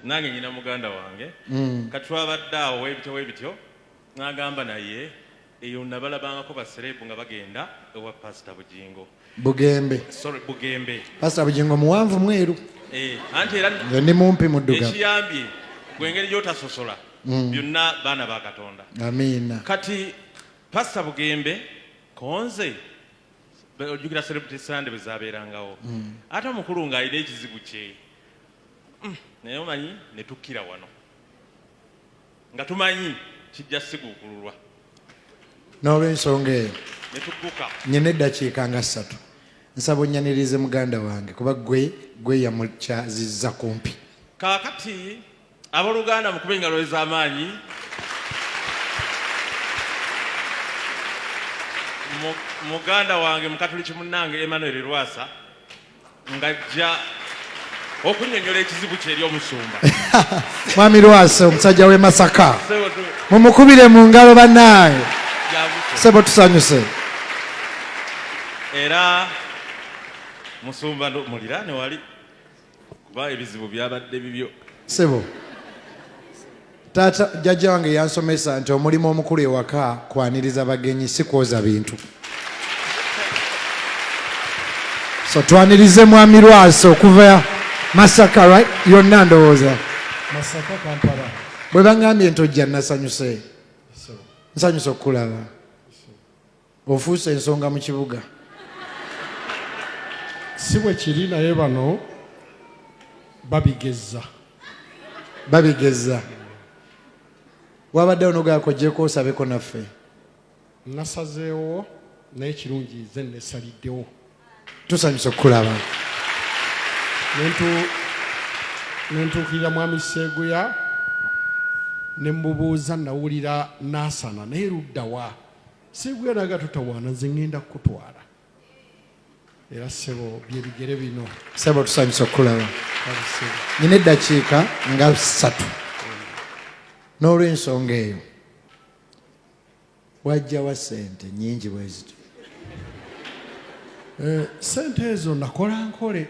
nange nyina muganda wange katwabadde awo webityo n'agamba naye eyo nabalabangako baserebu nga bagenda ewa Pastor Bugingo Bugembe. Sorry, Bugembe. Pastor Bugingo muwanvu mweru. Anti era ndi mumpi mudduga. Ekiyambye gwengeri gyotasosola byonna baana ba Katonda. Amina. Kati Pastor Bugembe konze ojjukira Celebrity Sunday bwe zaabeerangawo. Ate omukulu ng'alina ekizibu kye. Naye omanyi ne tukkira wano. Nga tumanyi kijja siguukululwa. N'olw'ensonga eyo. Ne tugguka. Nyina eddakiika nga 3. Nsaba onnyanirize muganda wange kuba gwe yamukyazizza kumpi. Kaakati abooluganda mukube engalo ez'amaanyi. Muganda wange mukatuliki munnange Emmanuel Lwasa ng'ajja okunnyonnyola ekizibu kye eri omusumba. Mwami Lwasa omusajja w'e Masaka. Mumukubire mu ngalo bannange. Sebo tusanyuse. Era musumba muliraane wali kuba ebizibu byabadde bibyo. Sebo. Tata jjajja wange yansomesa nti omulimu omukulu ewaka kwaniriza bagenyi si kwoza bintu. So twanirize mwami Lwasa okuva Masaka, right? Yonna ndowooza. Masaka Kampala. Bwe bangambye nti ojja nasanyuse. Nsanyuse okukulaba. Ofuuse ensonga mu kibuga. Si bwe kiri naye bano babigezza. Wabadde onogaako gyeko osabeko naffe. Nasazeewo naye kirungi nze nesaliddewo. Tusanyuse okukulaba. Nentuukirira mwami Seeguya ne mmubuuza nawulira naasana naye luddawa. Seeguya naga tutawaana nze ŋŋenda kukutwala. Era ssebo bye bigere bino. Ssebo tusanyuse okukulaba. Nyina eddakiika nga 3. N'olw'ensonga eyo wajjawa ssente nnyingi bwe zityo. Ssente ezo nakola nkole.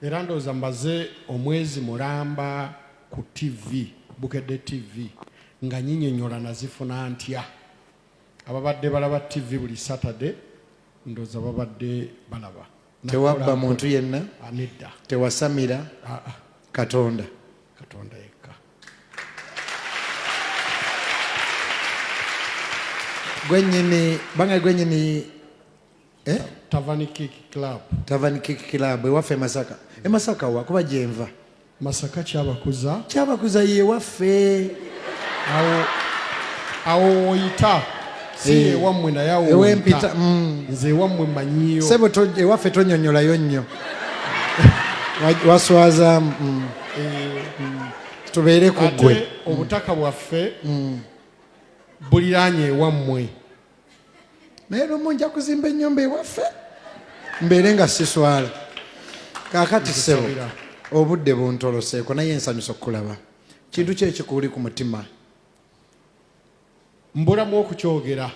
Era ndowooza mbaze omwezi mulamba ku TV, Bukedde TV, nga nnyinnyonnyola nazifuna ntya. Ababadde balaba TV buli Saturday, ndowooza babadde balaba. Tewabba muntu yenna? Nedda. Tewasamira? Katonda. Katonda yekka. Gwennyini, banga gwennyini Tavani Kick Club. Tavani Kick Club ewaffe Masaka. Masaka wa kuba gyenva. Masaka Kyabakuza. Kyabakuza ye waffe. Awo oyita. Si ewammwe naye awo oyita. Ewempita. Nze ewammwe mmanyiyo. Sebo ewaffe tonnyonnyolayo nnyo. Waswaza tubeere ku ggwe. Ate obutaka bwaffe buliraanye ewammwe. Naye lumu nja kuzimba ennyumba ewaffe mbeere nga siswala. Kaakati ssebo obudde buntoloseeko naye nsanyusa okukulaba. Kintu ki ekikuli ku mutima? Mbulamu okukyogera.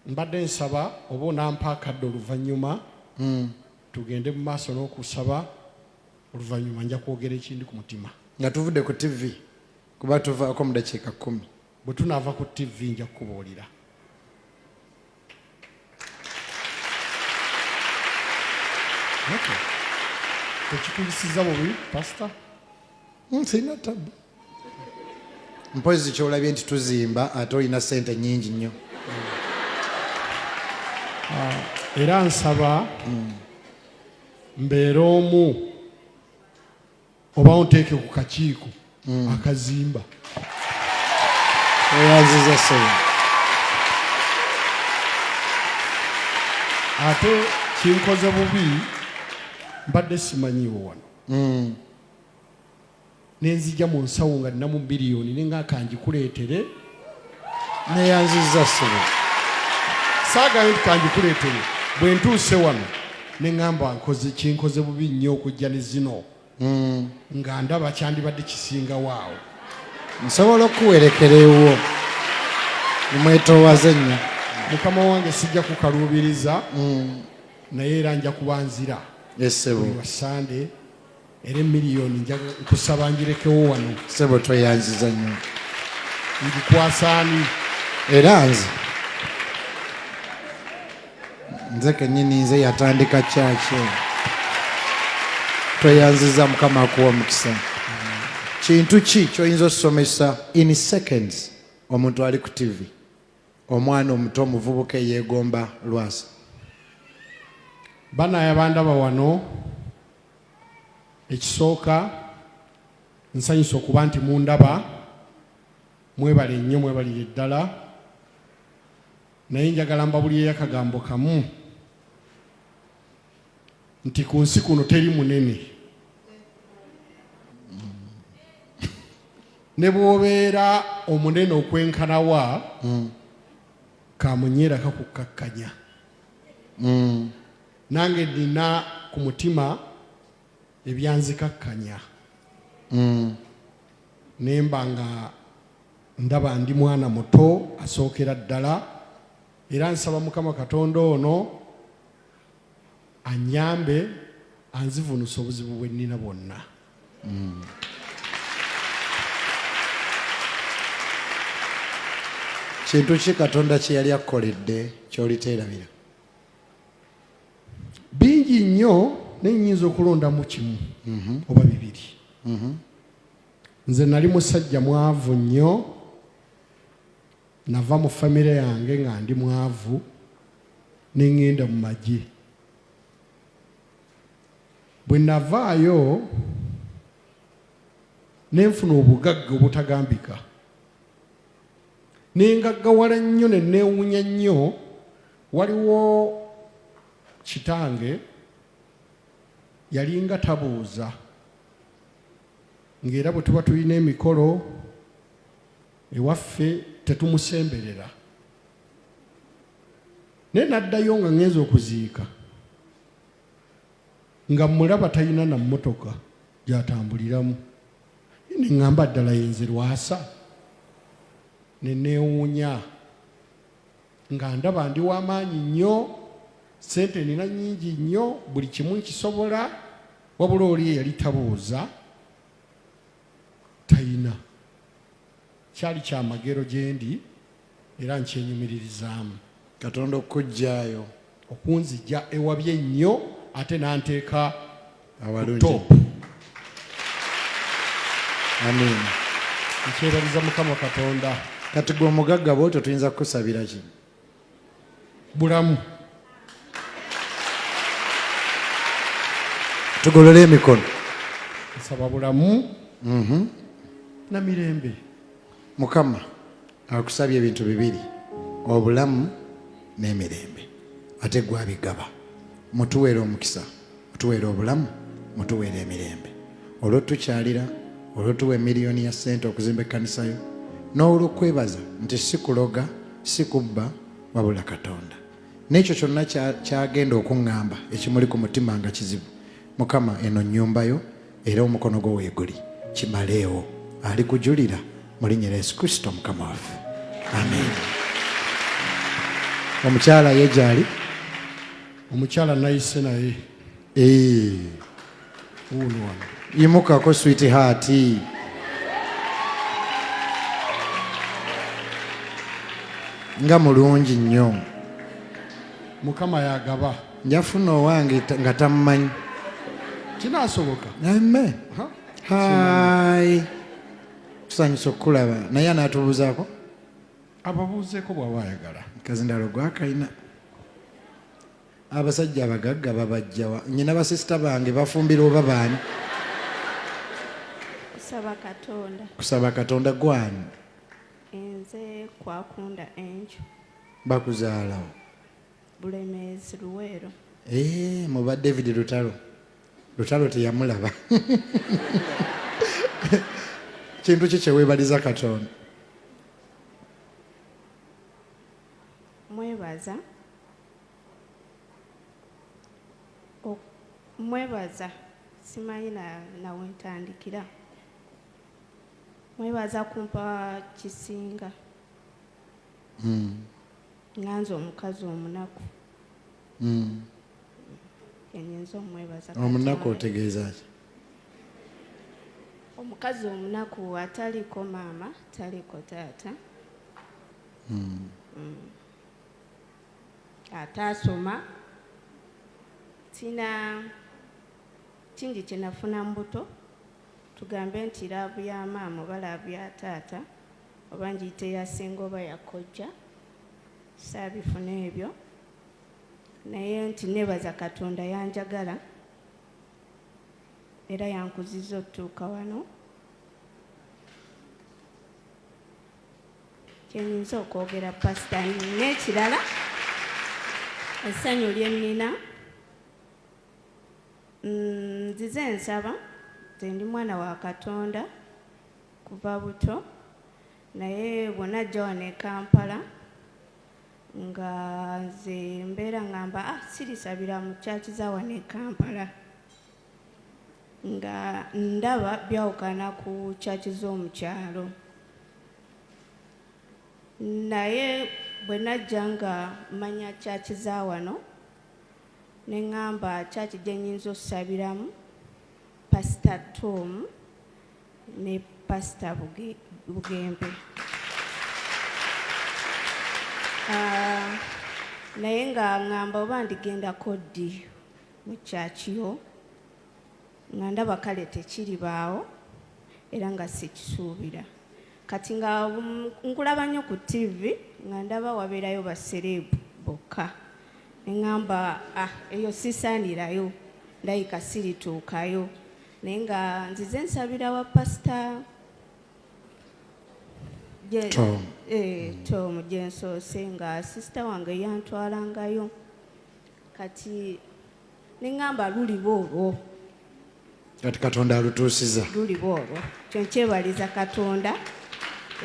Mbadde nsaba oba onampa akadde oluvannyuma tugende mu maaso n'okusaba oluvannyuma nja kwogera ekindi ku mutima. Nga tuvudde ku TV kuba tuvaako mu dakiika 10. Bwe tunaava ku TV nja kukubuulira. Tekikulisizza bubi pastor? Sirina tabu. Mpozi kyolabye nti tuzimba ate olina ssente nnyingi nnyo. Era nsaba mbeere omu oba onteeke ku kakiiko akazimba. Oyanziza ssebo. Ate kinkoze bubi mbadde simanyiiwo wano. Nenzija mu nsawo nga nina mu biliyoni nenga kanjikuleetere. Neyanziza ssebo. Saagayo nti kanjikuleetere. Bwe ntuuse wano ne ŋŋamba kinkoze bubi nnyo okujja ne zino. Nga ndaba kyandibadde kisingawo awo. Nsobola okuwerekera ewo. Nimwetoowaze nnyo. Mukama wange sijja kukaluubiriza naye era nja kubanzira. Yes, sebo. Buli Sunday era emiliyoni njaga nkusaba ngirekewo wano sebo tweyanziza nnyo ngikwasaani era nze kennyini nze yatandika kyaki tweyanziza mukama akuwa omukisa kintu ki kyoyinza okusomesa in seconds omuntu ali ku tv omwana omuto omuvubuka eyeegomba Lwasa banaya bandaba wano ekisooka nsanyusa okuba nti mundaba mwebale nnyo mwebalire ddala naye njagala mbabulire akagambo kamu nti ku nsi kuno teri munene ne bw'obeera omunene okwenkanawa kamunyera kakukkakkanya nange nina ku mutima ebyanzikakkanya nemba nga ndaba ndi mwana muto asookera ddala era nsaba mukama katonda ono anyambe anzivunusa obuzibu bwe nnina bwonna kintu ki katonda kye yali akkoledde kyoliteerabira bingi nnyo naye nnyinza okulondamu kimu oba bibiri nze nali musajja mwavu nnyo nava mu famire yange nga ndi mwavu neŋŋenda mu magye bwe navaayo nenfuna obugagga obutagambika nengaggawala nnyo ne neewuunya nnyo waliwo kitange yalinga tabuuza ng'era bwe tuba tulina emikolo ewaffe tetumusemberera naye naddayo nga ŋŋenza okuziika nga mulaba talina na mmotoka gy'atambuliramu ne ŋŋamba ddala yenze Lwasa ne neewuunya nga ndaba ndi w'amaanyi nnyo sente nina nnyingi nnyo buli kimu nkisobola wabula oli eyali tabuuza tayina kyali kyamagero gye ndi era nkyenyumiririzaamu katonda okujjaayo okunzijja ewabye ennyo ate n'anteeka awalungi top amin nkyeraliza mukama katonda kati gwe omugagga bwotyo tuyinza kukusabira ki bulamu tugolole emikono nsaba bulamu na mirembe mukama akusabye ebintu bibiri obulamu n'emirembe ate gwabigaba mutuweere omukisa mutuweere obulamu mutuweere emirembe olwotukyalira olwotuwa emiliyoni ya sente okuzimba ekkanisa yo n'olwokwebaza nti si kuloga si kubba wabula katonda n'ekyo kyonna kyagenda okuŋŋamba ekimuli ku mutima nga kizibu mukama eno nnyumba yo era omukono gwo weeguli kimaleewo ali kujulira mu linnya lya Yesu Kristo mukama waffe amen omukyala ye gyali omukyala nayise naye wuuno wano yimukako switi haati nga mulungi nnyo mukama yagaba njafuna owange nga tammanyi kinaasoboka amen hayi tusanyusa okukulaba naye anaatubuuzaako ababuuzeeko bw'aba ayagala kazindalo gwakayina abasajja abagagga babajjawa nyina basisita bange bafumbira oba baani kusaba katonda gwani enze kwakunda enju bakuzaalawo Bulemezi Luweero muba David lutalo teyamulaba kintu ki kyeweebaliza katonda mwebaza simanyi nawe ntandikira mwebaza kumpa kisinga nganze omukazi omunaku omunaku otegeeza ki omukazi omunaku ataliko maama taliko taata ataasoma tina kingi kyenafuna mbuto tugambe nti laavu ya maama oba laavu ya taata oba ngiyite yasinga oba yakojja saabifuna ebyo naye nti nebaza Katonda yanjagala era yankuziza okutuuka wano kyenyinza okwogera pasita n'ekirala essanyu lye nnina nzize nsaba nze ndi mwana wa Katonda kuva buto naye bw'onajja wano e Kampala nga nze mbeera ngamba sirisabira mu kyaki za wano e Kampala nga ndaba byawukana ku kyaki z'omukyalo naye bwe najja nga manya kyaki za wano ne ŋŋamba kyaki gye nnyinza okusabiramu pasita Tom ne pasita Bugembe naye nga ŋŋamba oba ndigendako ddi mu kyakiyo nga ndaba kale tekiribaawo era nga sikisuubira kati nga nkulaba nnyo ku TV nga ndaba wabeerayo basereebu bokka neŋŋamba eyo sisaanirayo ndayika sirituukayo naye nga nzize nsabira wa pasita Tom gye nsoose nga sisita wange yantwalangayo kati neŋŋamba luliba olwo kati Katonda alutuusiza luliba olwo kyenkyebaliza Katonda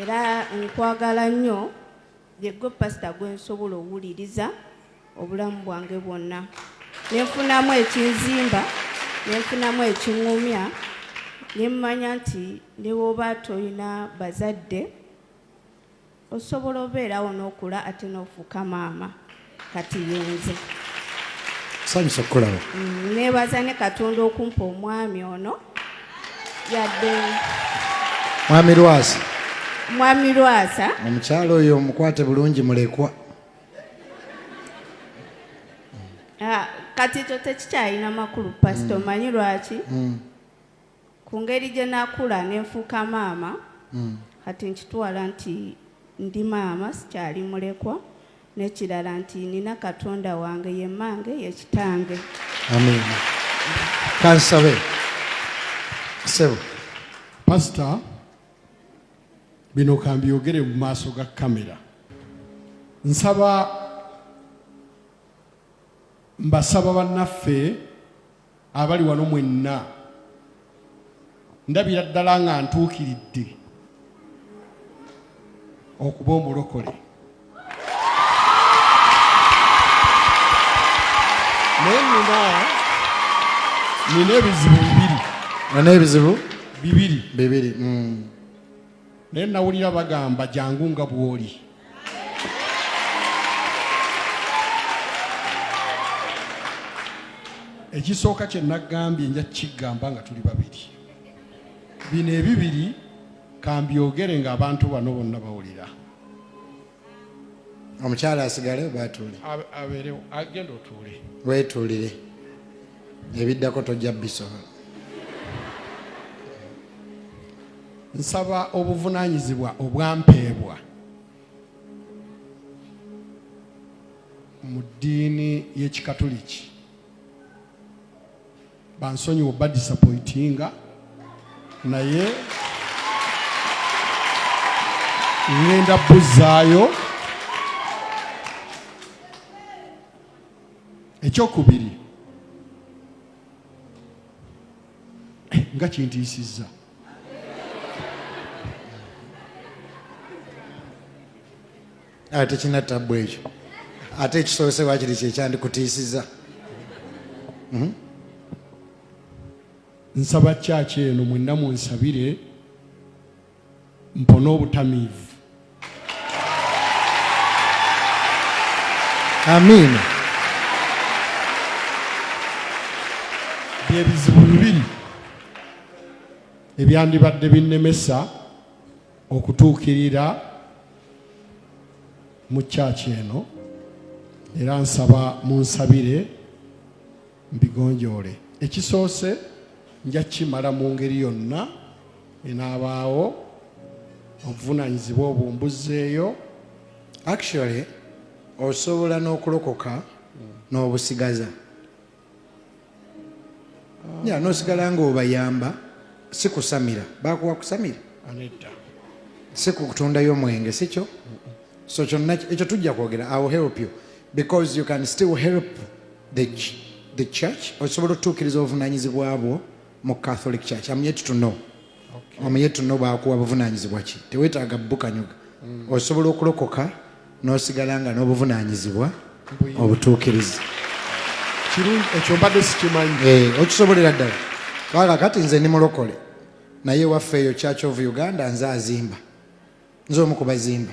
era nkwagala nnyo yegwe pasita gwe nsobola owuliriza obulamu bwange bwonna nenfunamu ekinzimba nenfunamu ekiŋŋumya nemmanya nti ne bw'oba toyina bazadde osobola obeerawo n'okula ate n'ofuuka maama kati yenze sanyusa okukulaba neebaza ne Katonda okumpa omwami ono yadde mwami Lwasa omukyalo oyo omukwate bulungi mulekwa kati kyo tekikyalina makulu pasita omanyi lwaki ku ngeri gye nakula nenfuuka maama kati nkitwala nti ndi maama sikyali mulekwa n'ekirala nti nina Katonda wange ye mmange ye kitange amen kansabe sebo pasita bino kambyogere mu maaso ga kamera mbasaba bannaffe abali wano mwenna ndabira ddala nga ntuukiridde okuba omulokole naye nina ebizibu bibiri naye nawulira bagamba jangu nga bw'oli ekisooka kye nagambye nja kigamba nga tuli babiri bino ebibiri kambyogere ng'abantu bano bonna bawulira omukyala asigale oba atuule abeerewo agenda otuule weetuulire ebiddako tojja bisobola nsaba obuvunaanyizibwa obwampeebwa mu ddiini y'ekikatoliki bansonyiwa badisappointinga naye ngenda buzzaayo ekyokubiri nga kintiisizza tekina tabbu ekyo ate ekisoose wakiri kyekyandikutiisiza nsaba kyaki eno mwenna munsabire mpone obutamiivu amiina byebizibu bibiri ebyandibadde binnemesa okutuukirira mu kyaki eno, era nsaba munsabire mbigonjoole. Ekisoose nja kimala mu ngeri yonna enaabaawo obuvunaanyizibwa obumbuzeeyo. Actually osobola n'okulokoka n'obusigaza. N'osigala ng'obayamba, si kusamira. Baakuwa kusamira? Anedda. Si kutundayo mwenge, si kyo? So ekyo tujja kwogera. I will help you because you can still help the church. Osobola otuukiriza obuvunaanyizibwa bwo mu Catholic Church. I'm yet to know. I'm yet to know baakuwa buvunaanyizibwa ki. Teweetaaga bukanyuga. Osobola okulokoka n'osigala nga n'obuvunaanyizibwa obutuukiriza. Kirungi ekyo mbadde sikimanyi. Okisobolera ddala. Kakati nze ndi mulokole naye waffe eyo Church of Uganda nze azimba. Nze omu ku bazimba.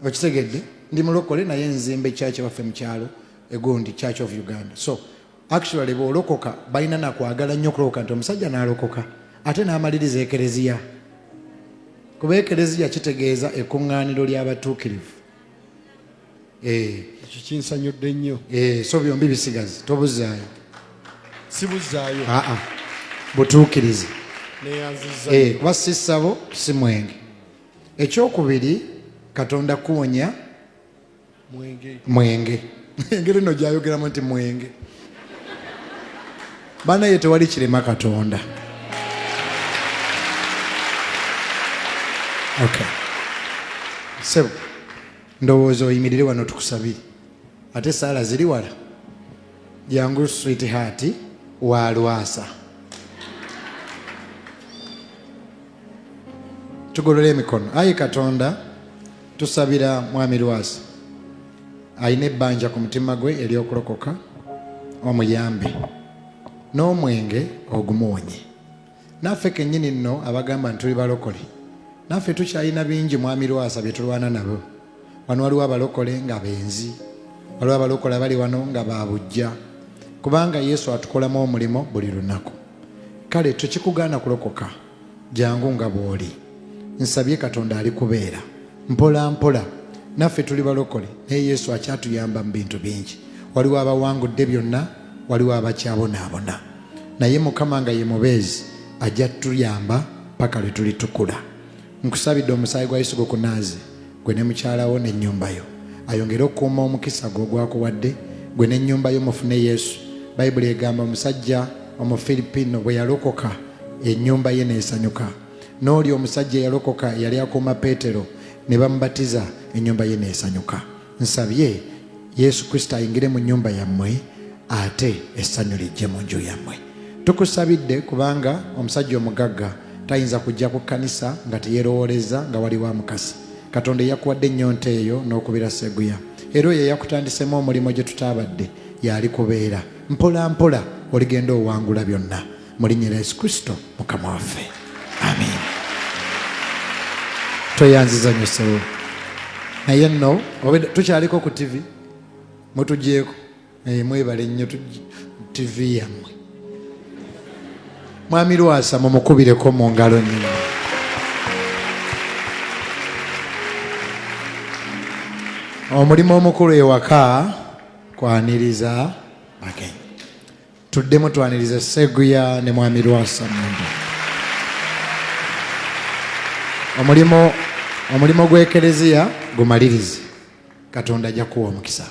Okitegedde? Ndi mulokole naye nzimba church waffe mu kyalo egundi Church of Uganda. So actually bw'olokoka balina nakwagala nnyo okulokoka nti omusajja n'alokoka ate n'amaliriza ekereziya. Kuba ekereziya kitegeeza ekkuŋŋaaniro ly'abatuukirivu. Ekyo kinsanyudde nnyo. So byombi bisigazi tobuzaayo. Sibuzaayo. Butuukirize. Neyanziza. Kuba si ssabo si mwenge. Ekyokubiri Katonda kuwonya mwenge. Engeri no gyayogeramu nti mwenge. Banaye tewali kirema Katonda. Okay. Sebo ndowooza oyimirire wano tukusabire. Ate saala ziri wala. Jangu sweetheart wa Lwasa. Tugolole emikono. Ayi Katonda tusabira mwami Lwasa. Ayina ebbanja ku mutima gwe ery'okulokoka omuyambe. N'omwenge ogumuwonye. Naffe kennyini nno abagamba nti tuli balokole. Naffe tukyalina bingi mwami Lwasa bye tulwana nabo. Wano waliwo abalokole nga benzi. Waliwo abalokole abali wano nga babujja. Kubanga Yesu atukolamu omulimo buli lunaku. Kale tukikugaana kulokoka. Jangu nga bw'oli. Nsabye Katonda ali kubeera. Mpola mpola. Naffe tuli balokole. Naye Yesu akyatuyamba mu bintu bingi. Waliwo abawangudde byonna. Waliwo abakyabonaabona. Naye Mukama nga ye mubeezi ajja tuyamba paka lwe tulitukula. Nkusabidde omusaayi gwa Yesu gukunaaze. Gwe ne mukyalawo n'ennyumba yo. Ayongere okukuuma omukisa gw'ogwakuwadde. Gwe n'ennyumba yo mufune Yesu. Bayibuli egamba omusajja Omufiripino bwe yalokoka ennyumba ye n'esanyuka. N'oli omusajja eyalokoka yali akuuma Peetero ne bamubatiza ennyumba ye n'esanyuka. Nsabye Yesu Kristo ayingire mu nnyumba yammwe ate essanyu lijje mu nju yammwe. Tukusabidde kubanga omusajja omugagga tayinza kujja ku kkanisa nga teyerowooleza nga waliwo amukasi. Katonda yakuwadde ennyonta eyo n'okubira seguya. Era oyo yakutandisemu omulimo gye tutaabadde yali kubeera. Mpola mpola oligenda owangula byonna. Mu linnya lya Yesu Kristo Mukama waffe. Amen. Toyanziza nyosewo. Naye nno tukyaliko ku TV. Mutugyeko. Mwebale nnyo TV yammwe. Mwami Lwasa mumukubireko mu ngalo nnyo. Omulimo omukulu ewaka kwaniriza bagenyi. Tuddemu twaniriza Seguya ne mwami Lwasa mundu. Omulimo gw'ekereziya gumalirize. Katonda ajja kuwa omukisa.